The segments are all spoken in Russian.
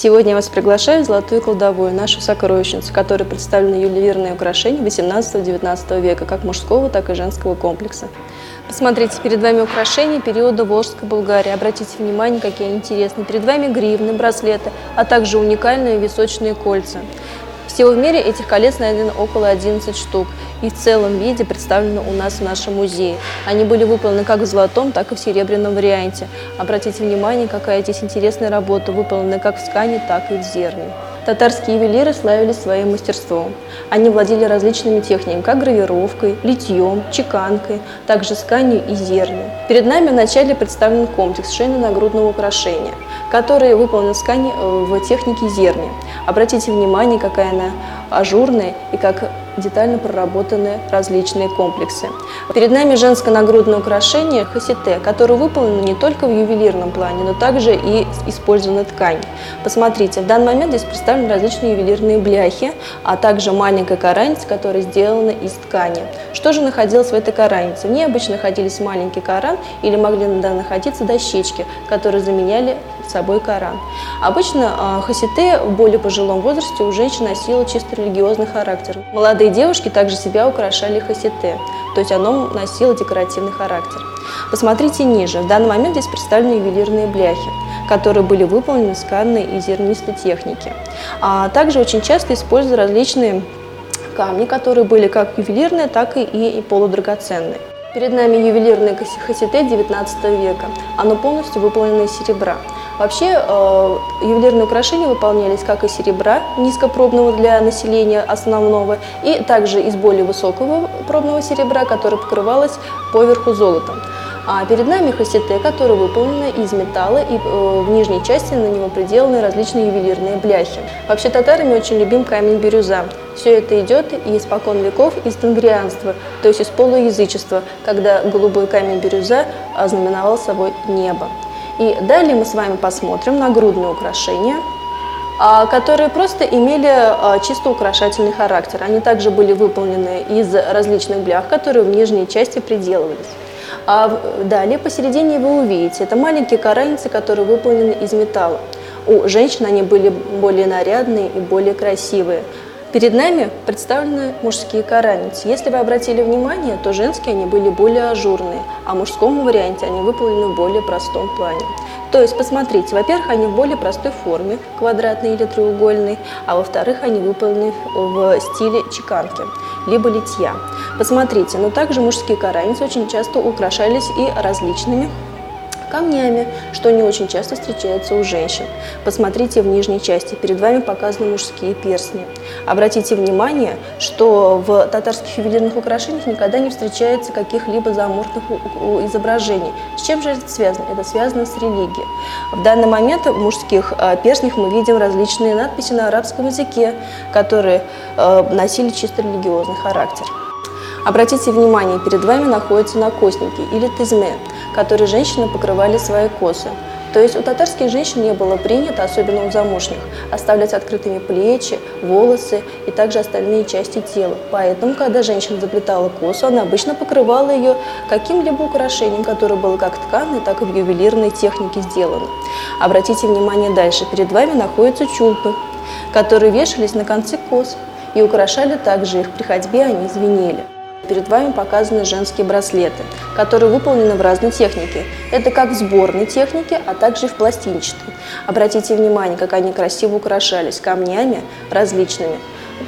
Сегодня я вас приглашаю в Золотую кладовую, нашу сокровищницу, в которой представлены ювелирные украшения XVIII-XIX века, как мужского, так и женского комплекса. Посмотрите, перед вами украшения периода Волжской Булгарии. Обратите внимание, какие они интересные. Перед вами гривны, браслеты, а также уникальные височные кольца. Всего в мире этих колец найдено около 11 штук и в целом виде представлены у нас в нашем музее. Они были выполнены как в золотом, так и в серебряном варианте. Обратите внимание, какая здесь интересная работа, выполненная как в ткани, так и в зерне. Татарские ювелиры славились своим мастерством. Они владели различными техниками, как гравировкой, литьем, чеканкой, также тканью и зернем. Перед нами вначале представлен комплекс шейно-нагрудного украшения, который выполнен в ткани в технике зерня. Обратите внимание, какая она ажурная и как детально проработаны различные комплексы. Перед нами женское нагрудное украшение хасите, которое выполнено не только в ювелирном плане, но также и использована ткань. Посмотрите, в данный момент здесь представлены различные ювелирные бляхи, а также маленькая караница, которая сделана из ткани. Что же находилось в этой каранице? В ней обычно находились маленький каран или могли находиться дощечки, которые заменяли собой каран. Обычно хасите в более пожилом возрасте у женщин носило чисто религиозный характер. Молодые девушки также себя украшали хасите, то есть оно носило декоративный характер. Посмотрите ниже. В данный момент здесь представлены ювелирные бляхи, которые были выполнены из тканной и зернистой техники. А также очень часто используют различные камни, которые были как ювелирные, так и полудрагоценные. Перед нами ювелирное хасите 19 века. Оно полностью выполнено из серебра. Вообще, ювелирные украшения выполнялись как из серебра, низкопробного для населения основного, и также из более высокого пробного серебра, которое покрывалось поверху золотом. А перед нами хасите, которое выполнено из металла, и в нижней части на него приделаны различные ювелирные бляхи. Вообще татарами очень любим камень бирюза. Все это идет испокон веков из тенгрианства, то есть из полуязычества, когда голубой камень бирюза ознаменовал собой небо. И далее мы с вами посмотрим нагрудные украшения, которые просто имели чисто украшательный характер. Они также были выполнены из различных блях, которые в нижней части приделывались. А далее посередине вы увидите, это маленькие караницы, которые выполнены из металла. У женщин они были более нарядные и более красивые. Перед нами представлены мужские караницы. Если вы обратили внимание, то женские они были более ажурные, а в мужском варианте они выполнены в более простом плане. То есть, посмотрите, во-первых, они в более простой форме, квадратной или треугольной, а во-вторых, они выполнены в стиле чеканки, либо литья. Посмотрите, но также мужские караницы очень часто украшались и различными камнями, что не очень часто встречается у женщин. Посмотрите в нижней части, перед вами показаны мужские перстни. Обратите внимание, что в татарских ювелирных украшениях никогда не встречается каких-либо заморфных изображений. С чем же это связано? Это связано с религией. В данный момент в мужских перстнях мы видим различные надписи на арабском языке, которые носили чисто религиозный характер. Обратите внимание, перед вами находятся накосники или тызме, которые женщины покрывали свои косы. То есть у татарских женщин не было принято, особенно у замужних, оставлять открытыми плечи, волосы и также остальные части тела. Поэтому, когда женщина заплетала косу, она обычно покрывала ее каким-либо украшением, которое было как тканной, так и в ювелирной технике сделано. Обратите внимание дальше. Перед вами находятся чулпы, которые вешались на концы кос и украшали также их. При ходьбе они звенели. Перед вами показаны женские браслеты, которые выполнены в разной технике. Это как в сборной технике, а также и в пластинчатой. Обратите внимание, как они красиво украшались камнями различными.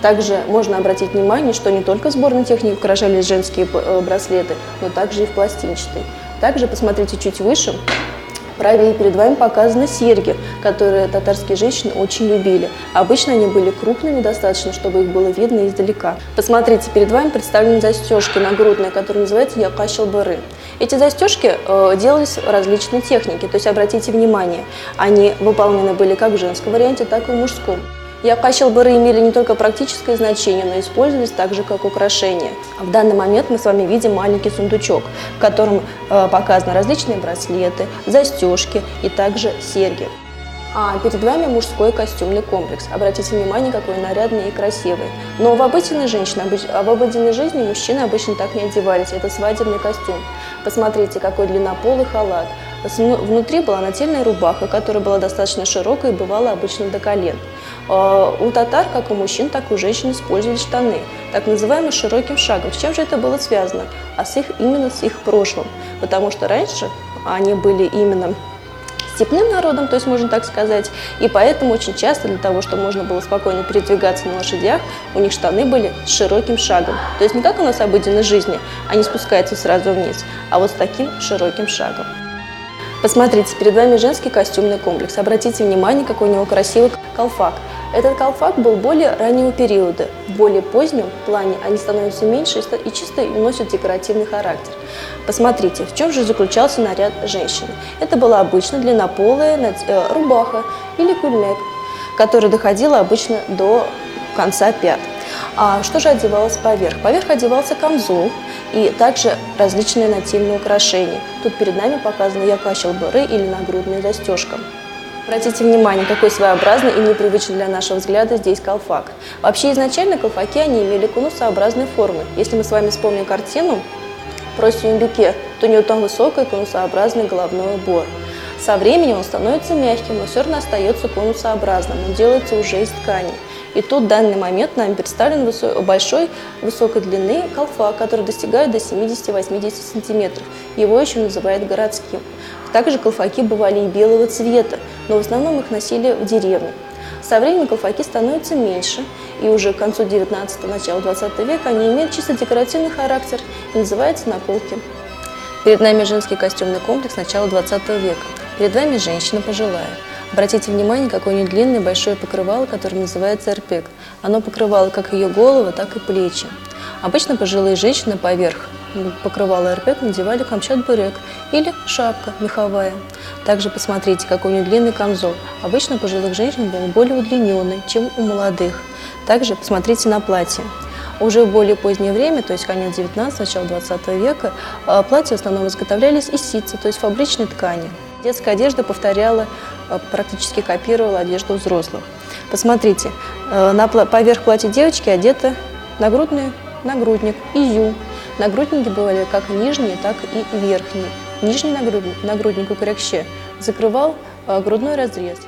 Также можно обратить внимание, что не только в сборной технике украшались женские браслеты, но также и в пластинчатой. Также посмотрите чуть выше. Правее перед вами показаны серьги, которые татарские женщины очень любили. Обычно они были крупными достаточно, чтобы их было видно издалека. Посмотрите, перед вами представлены застежки нагрудные, которые называются якашил-бары. Эти застежки делались в различной технике, то есть обратите внимание, они выполнены были как в женском варианте, так и в мужском. Якашил-бары имели не только практическое значение, но и использовались также как украшение. В данный момент мы с вами видим маленький сундучок, в котором показаны различные браслеты, застежки и также серьги. А перед вами мужской костюмный комплекс. Обратите внимание, какой нарядный и красивый. Но в обыденной жизни мужчины обычно так не одевались. Это свадебный костюм. Посмотрите, какой длиннополый халат, Внутри была нательная рубаха, которая была достаточно широкой и бывала обычно до колен. У татар, как у мужчин, так и у женщин использовали штаны, так называемым широким шагом. С чем же это было связано? Именно с их прошлым, потому что раньше они были именно степным народом, то есть можно так сказать, и поэтому очень часто для того, чтобы можно было спокойно передвигаться на лошадях, у них штаны были с широким шагом. То есть не как у нас в обыденной жизни, они спускаются сразу вниз, а вот с таким широким шагом. Посмотрите, перед вами женский костюмный комплекс. Обратите внимание, какой у него красивый колфак. Этот колфак был более раннего периода. В более позднем плане они становятся меньше и чисто носят декоративный характер. Посмотрите, в чем же заключался наряд женщины. Это была обычно длиннополая рубаха или кульмек, которая доходила обычно до конца пят. А что же одевалось поверх? Поверх одевался камзол и также различные нательные украшения. Тут перед нами показаны яка-чалбары или нагрудная застежка. Обратите внимание, какой своеобразный и непривычный для нашего взгляда здесь колфак. Вообще изначально колфаки они имели конусообразной формы. Если мы с вами вспомним картину про Сюмбике, то у него там высокий конусообразный головной убор. Со временем он становится мягким, но все равно остается конусообразным, он делается уже из ткани. И тут в данный момент нам представлен большой высокой длины колфак, который достигает до 70-80 см. Его еще называют городским. Также колфаки бывали и белого цвета, но в основном их носили в деревне. Со временем колфаки становятся меньше, и уже к концу 19-го, началу 20 века они имеют чисто декоративный характер и называются наколки. Перед нами женский костюмный комплекс начала 20 века. Перед вами женщина пожилая. Обратите внимание, какое у нее длинное большое покрывало, которое называется эрпек. Оно покрывало как ее голову, так и плечи. Обычно пожилые женщины поверх покрывала эрпек надевали камчат-бурек или шапка меховая. Также посмотрите, какой у нее длинный камзол. Обычно у пожилых женщин был более удлиненный, чем у молодых. Также посмотрите на платье. Уже в более позднее время, то есть конец 19-го, начало 20 века, платья в основном изготовлялись из ситца, то есть фабричной ткани. Детская одежда повторяла, практически копировала одежду взрослых. Посмотрите, поверх платья девочки одета нагрудник, изюм. Нагрудники бывали как нижние, так и верхние. Нижний нагрудник у крякще закрывал грудной разрез.